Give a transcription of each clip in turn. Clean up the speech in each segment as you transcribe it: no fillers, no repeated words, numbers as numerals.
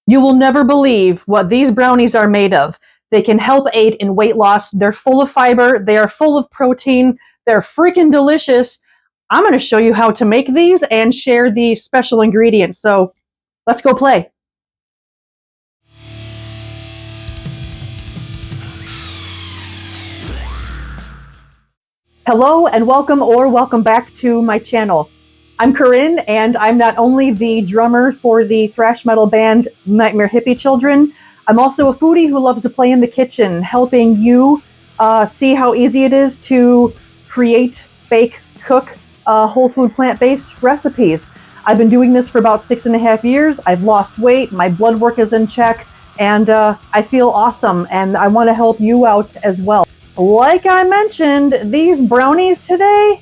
You will never believe what these brownies are made of. They can help aid in weight loss. They're full of fiber. They are full of protein. They're freaking delicious. I'm going to show you how to make these and share the special ingredients. So let's go play. Hello and welcome back to my channel. I'm Corinne, and I'm not only the drummer for the thrash metal band Nitemare Hippie Children, I'm also a foodie who loves to play in the kitchen, helping you see how easy it is to create, bake, cook whole food plant-based recipes. I've been doing this for about 6.5 years. I've lost weight, my blood work is in check, and I feel awesome, and I want to help you out as well. Like I mentioned, these brownies today,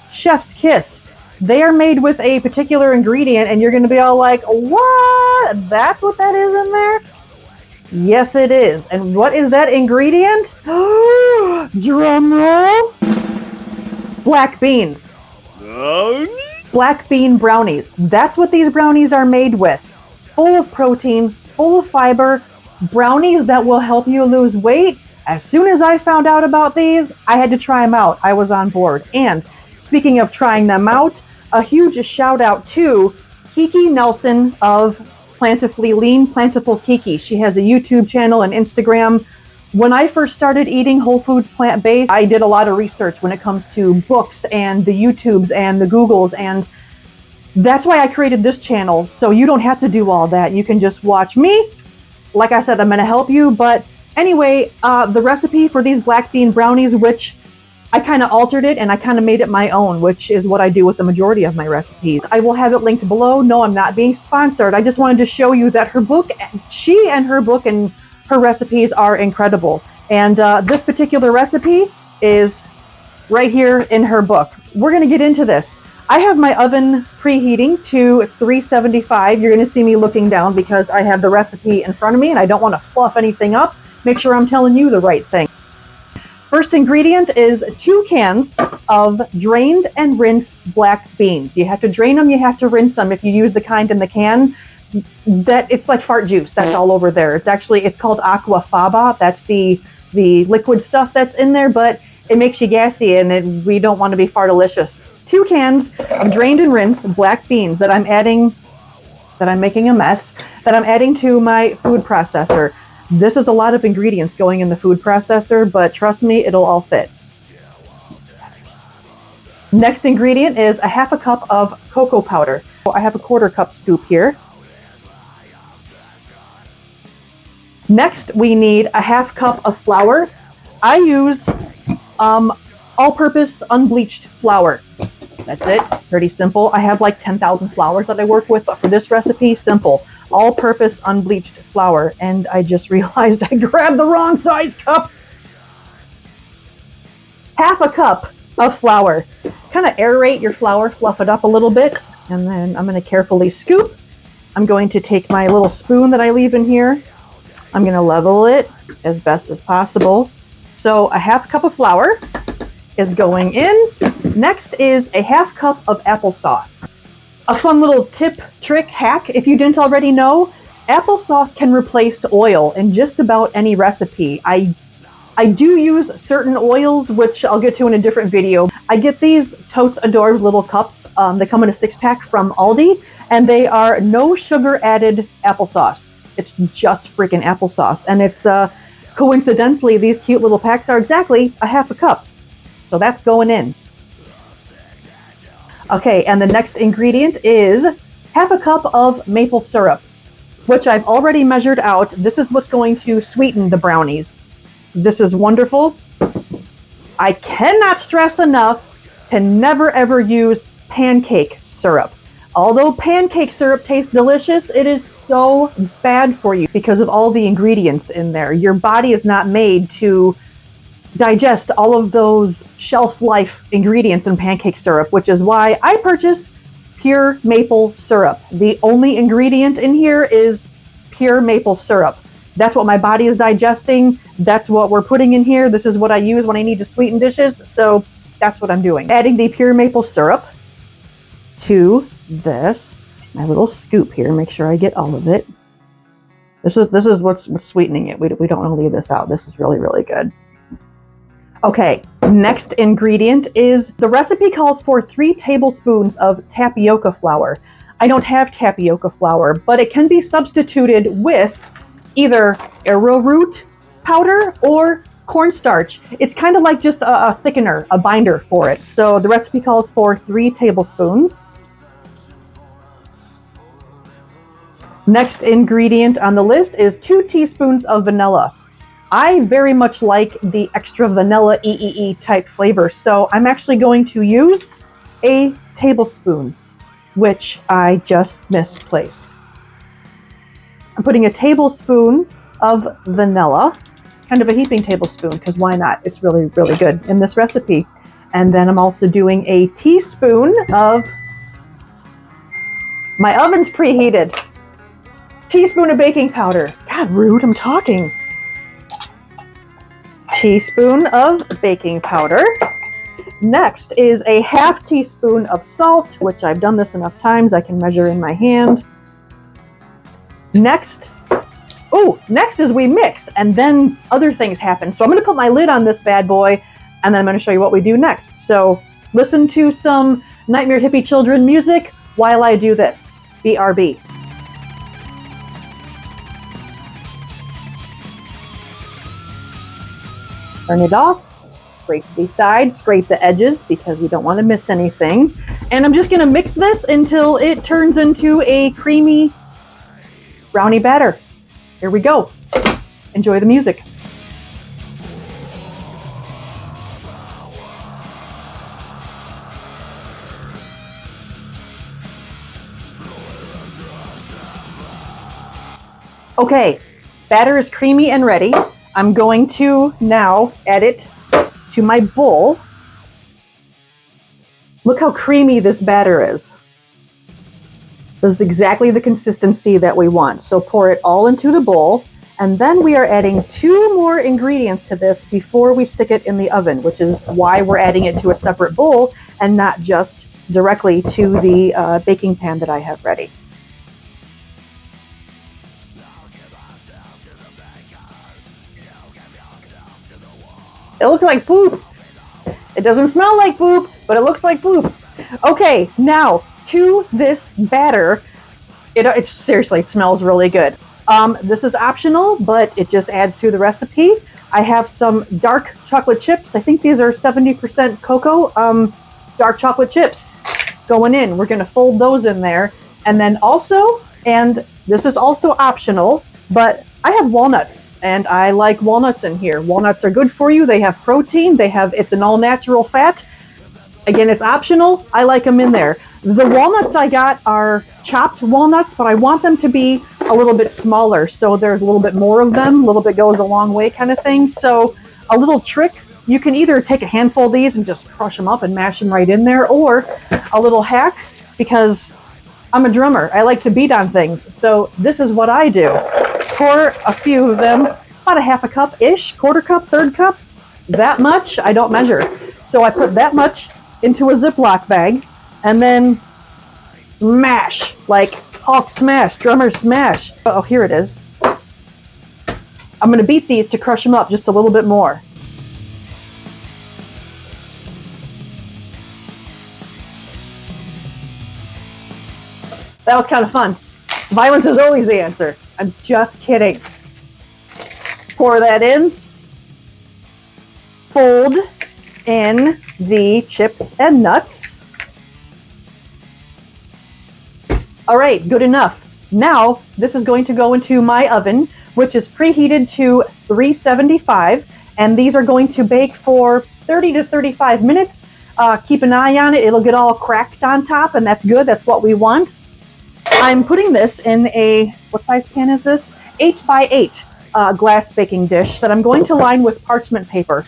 chef's kiss. They are made with a particular ingredient, and you're going to be all like, what? That's what that is in there? Yes, it is. And what is that ingredient? Drum roll. Black beans. Black bean brownies. That's what these brownies are made with. Full of protein, full of fiber, brownies that will help you lose weight. As soon as I found out about these, I had to try them out. I was on board. And speaking of trying them out, a huge shout out to Kiki Nelson of Plantiful Kiki. She has a YouTube channel and Instagram. When I first started eating whole foods plant-based, I did a lot of research when it comes to books and the YouTubes and the Googles, and that's why I created this channel. So you don't have to do all that. You can just watch me. Like I said, I'm going to help you, but anyway, the recipe for these black bean brownies, which I kind of altered it and I kind of made it my own, which is what I do with the majority of my recipes. I will have it linked below. No, I'm not being sponsored. I just wanted to show you that her book and her recipes are incredible. And this particular recipe is right here in her book. We're going to get into this. I have my oven preheating to 375. You're going to see me looking down because I have the recipe in front of me and I don't want to fluff anything up. Make sure I'm telling you the right thing. First ingredient is 2 cans of drained and rinsed black beans. You have to drain them, you have to rinse them. If you use the kind in the can, that it's like fart juice that's all over there. It's called aquafaba. That's the liquid stuff that's in there, but it makes you gassy and we don't want to be fartalicious. 2 cans of drained and rinsed black beans that I'm making a mess, that I'm adding to my food processor. This is a lot of ingredients going in the food processor, but trust me, it'll all fit. Next ingredient is a 1/2 cup of cocoa powder. I have a 1/4 cup scoop here. Next, we need a 1/2 cup of flour. I use all-purpose unbleached flour. That's it, pretty simple. I have like 10,000 flours that I work with, but for this recipe, simple. All-purpose unbleached flour, and I just realized I grabbed the wrong size cup. 1/2 cup of flour. Kind of aerate your flour, fluff it up a little bit, and then I'm going to carefully scoop. I'm going to take my little spoon that I leave in here. I'm going to level it as best as possible. So a 1/2 cup of flour is going in. Next is a 1/2 cup of applesauce. A fun little tip, trick, hack, if you didn't already know, applesauce can replace oil in just about any recipe. I do use certain oils, which I'll get to in a different video. I get these Totes Adore little cups. They come in a 6-pack from Aldi, and they are no sugar added applesauce. It's just freaking applesauce. And it's coincidentally, these cute little packs are exactly a 1/2 cup. So that's going in. Okay, and the next ingredient is 1/2 cup of maple syrup, which I've already measured out. This is what's going to sweeten the brownies. This is wonderful. I cannot stress enough to never ever use pancake syrup. Although pancake syrup tastes delicious, it is so bad for you because of all the ingredients in there. Your body is not made to digest all of those shelf life ingredients in pancake syrup, which is why I purchase pure maple syrup. The only ingredient in here is pure maple syrup. That's what my body is digesting. That's what we're putting in here. This is what I use when I need to sweeten dishes. So that's what I'm doing. Adding the pure maple syrup to this, my little scoop here, make sure I get all of it. This is what's sweetening it. We don't want to leave this out. This is really, really good. Okay, next ingredient is, the recipe calls for 3 tablespoons of tapioca flour. I don't have tapioca flour, but it can be substituted with either arrowroot powder or cornstarch. It's kind of like just a thickener, a binder for it. So the recipe calls for 3 tablespoons. Next ingredient on the list is 2 teaspoons of vanilla. I very much like the extra vanilla type flavor, so I'm actually going to use a tablespoon, which I just misplaced. I'm putting a tablespoon of vanilla, kind of a heaping tablespoon, because why not? It's really, really good in this recipe. And then I'm also doing a teaspoon of, my oven's preheated, teaspoon of baking powder. God, rude, I'm talking. Teaspoon of baking powder. Next is a half teaspoon of salt, which I've done this enough times I can measure in my hand. Next is we mix, and then other things happen. So I'm going to put my lid on this bad boy, and then I'm going to show you what we do next. So listen to some Nitemare Hippie Children music while I do this. BRB. Turn it off. Scrape the sides, scrape the edges because you don't want to miss anything. And I'm just going to mix this until it turns into a creamy brownie batter. Here we go. Enjoy the music. Okay, batter is creamy and ready. I'm going to now add it to my bowl. Look how creamy this batter is. This is exactly the consistency that we want. So pour it all into the bowl, and then we are adding 2 more ingredients to this before we stick it in the oven, which is why we're adding it to a separate bowl and not just directly to the baking pan that I have ready. It looks like poop. It doesn't smell like poop, but it looks like poop. Okay, now to this batter. It seriously, it smells really good. This is optional, but it just adds to the recipe. I have some dark chocolate chips. I think these are 70% cocoa. Dark chocolate chips going in. We're going to fold those in there. And then also, and this is also optional, but I have walnuts. And I like walnuts in here. Walnuts are good for you. They have protein. It's an all-natural fat. Again, it's optional. I like them in there. The walnuts I got are chopped walnuts, but I want them to be a little bit smaller. So there's a little bit more of them. A little bit goes a long way kind of thing. So a little trick, you can either take a handful of these and just crush them up and mash them right in there, or a little hack, because I'm a drummer. I like to beat on things. So this is what I do. Pour a few of them, about a half a cup-ish, quarter cup, third cup, that much. I don't measure. So I put that much into a Ziploc bag and then mash, like Hulk smash, drummer smash. Oh, here it is. I'm going to beat these to crush them up just a little bit more. That was kind of fun. Violence is always the answer. I'm just kidding. Pour that in. Fold in the chips and nuts. All right, good enough. Now, this is going to go into my oven, which is preheated to 375, and these are going to bake for 30 to 35 minutes. Keep an eye on it. It'll get all cracked on top, and that's good. That's what we want. I'm putting this in a, what size pan is this? 8x8 glass baking dish that I'm going to line with parchment paper.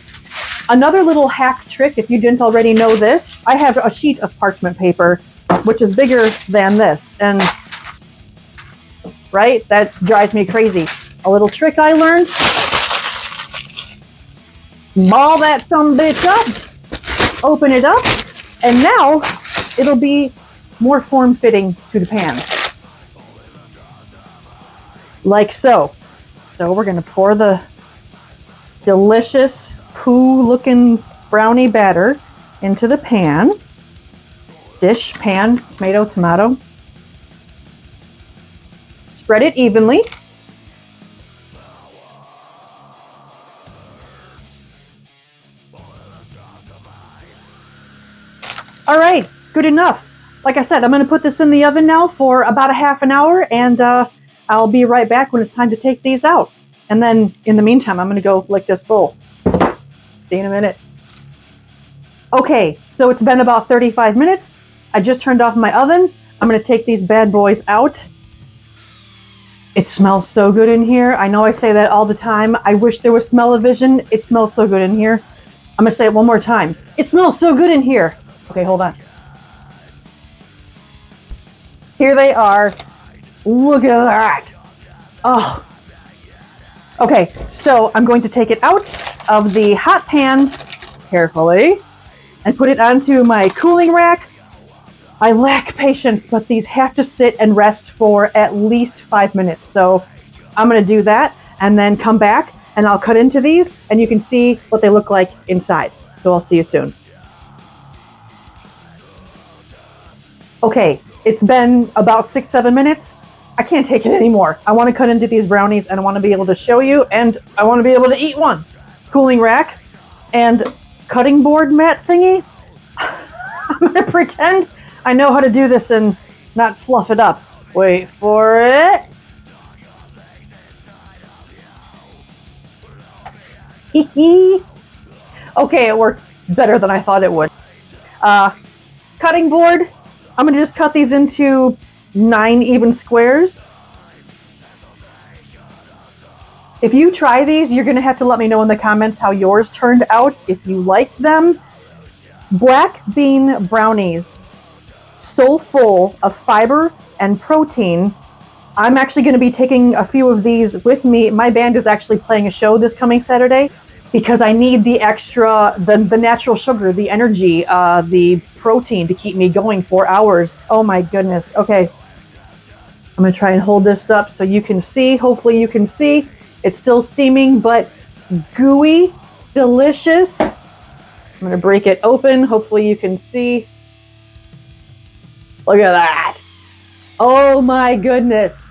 Another little hack trick, if you didn't already know this, I have a sheet of parchment paper, which is bigger than this, and right, that drives me crazy. A little trick I learned, ball that sumbitch up, open it up, and now it'll be more form-fitting to the pan. like so. So we're gonna pour the delicious poo looking brownie batter into the pan. Dish, pan, tomato. Spread it evenly. All right, good enough. Like I said, I'm going to put this in the oven now for about a half an hour, and I'll be right back when it's time to take these out. And then, in the meantime, I'm going to go lick this bowl. See you in a minute. Okay, so it's been about 35 minutes. I just turned off my oven. I'm going to take these bad boys out. It smells so good in here. I know I say that all the time. I wish there was smell-o-vision. It smells so good in here. I'm going to say it one more time. It smells so good in here. Okay, hold on. Here they are. Look at that. Oh. Okay, so I'm going to take it out of the hot pan carefully and put it onto my cooling rack. I lack patience, but these have to sit and rest for at least 5 minutes. So I'm going to do that and then come back and I'll cut into these and you can see what they look like inside. So I'll see you soon. Okay, it's been about 6-7 minutes. I can't take it anymore. I want to cut into these brownies and I want to be able to show you and I want to be able to eat one. Cooling rack and cutting board mat thingy. I'm going to pretend I know how to do this and not fluff it up. Wait for it. Okay, it worked better than I thought it would. Cutting board. I'm going to just cut these into 9 even squares. If you try these, you're going to have to let me know in the comments how yours turned out, if you liked them. Black bean brownies, so full of fiber and protein. I'm actually going to be taking a few of these with me. My band is actually playing a show this coming Saturday because I need the extra, the natural sugar, the energy, the protein to keep me going for hours. Oh my goodness. Okay. I'm going to try and hold this up so you can see. Hopefully you can see. It's still steaming, but gooey, delicious. I'm going to break it open. Hopefully you can see. Look at that. Oh my goodness.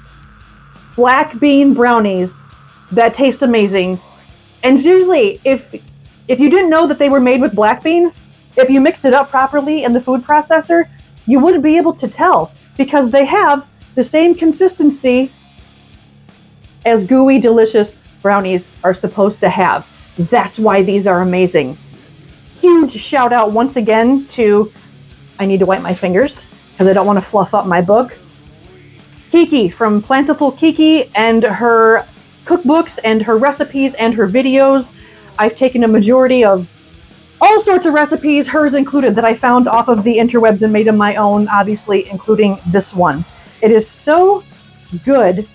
Black bean brownies that taste amazing. And seriously, if you didn't know that they were made with black beans, if you mix it up properly in the food processor, you wouldn't be able to tell because they have the same consistency as gooey, delicious brownies are supposed to have. That's why these are amazing. Huge shout out once again to, I need to wipe my fingers because I don't want to fluff up my book. Kiki from Plantiful Kiki and her cookbooks and her recipes and her videos. I've taken a majority of all sorts of recipes, hers included, that I found off of the interwebs and made them my own, obviously, including this one. It is so good.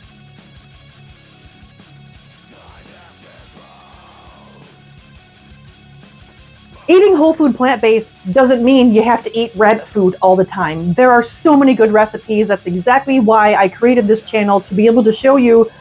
Eating whole food plant-based doesn't mean you have to eat rabbit food all the time. There are so many good recipes. That's exactly why I created this channel, to be able to show you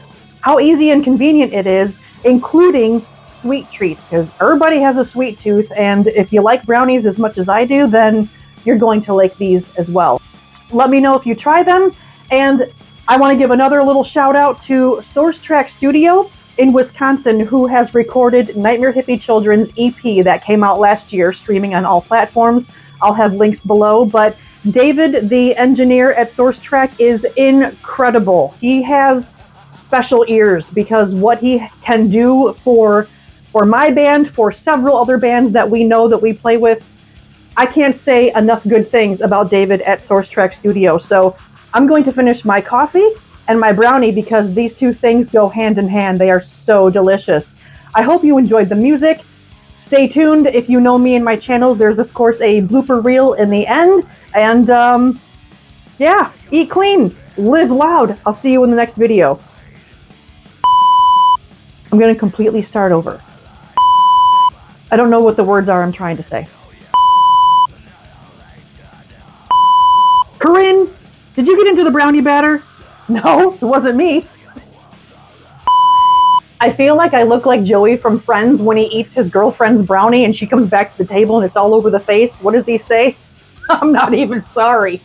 how easy and convenient it is, including sweet treats, because everybody has a sweet tooth, and if you like brownies as much as I do, then you're going to like these as well. Let me know if you try them, and I want to give another little shout out to SourceTrack Studio in Wisconsin, who has recorded Nitemare Hippie Children's EP that came out last year, streaming on all platforms. I'll have links below, but David, the engineer at SourceTrack, is incredible. He has special ears because what he can do for my band, for several other bands that we know that we play with, I can't say enough good things about David at SourceTrack Studio. So I'm going to finish my coffee and my brownie because these two things go hand in hand. They are so delicious. I hope you enjoyed the music. Stay tuned. If you know me and my channel, there's of course a blooper reel in the end. And yeah, eat clean, live loud. I'll see you in the next video. I'm going to completely start over. I don't know what the words are I'm trying to say. Corinne, did you get into the brownie batter? No, it wasn't me. I feel like I look like Joey from Friends when he eats his girlfriend's brownie and she comes back to the table and it's all over the face. What does he say? I'm not even sorry.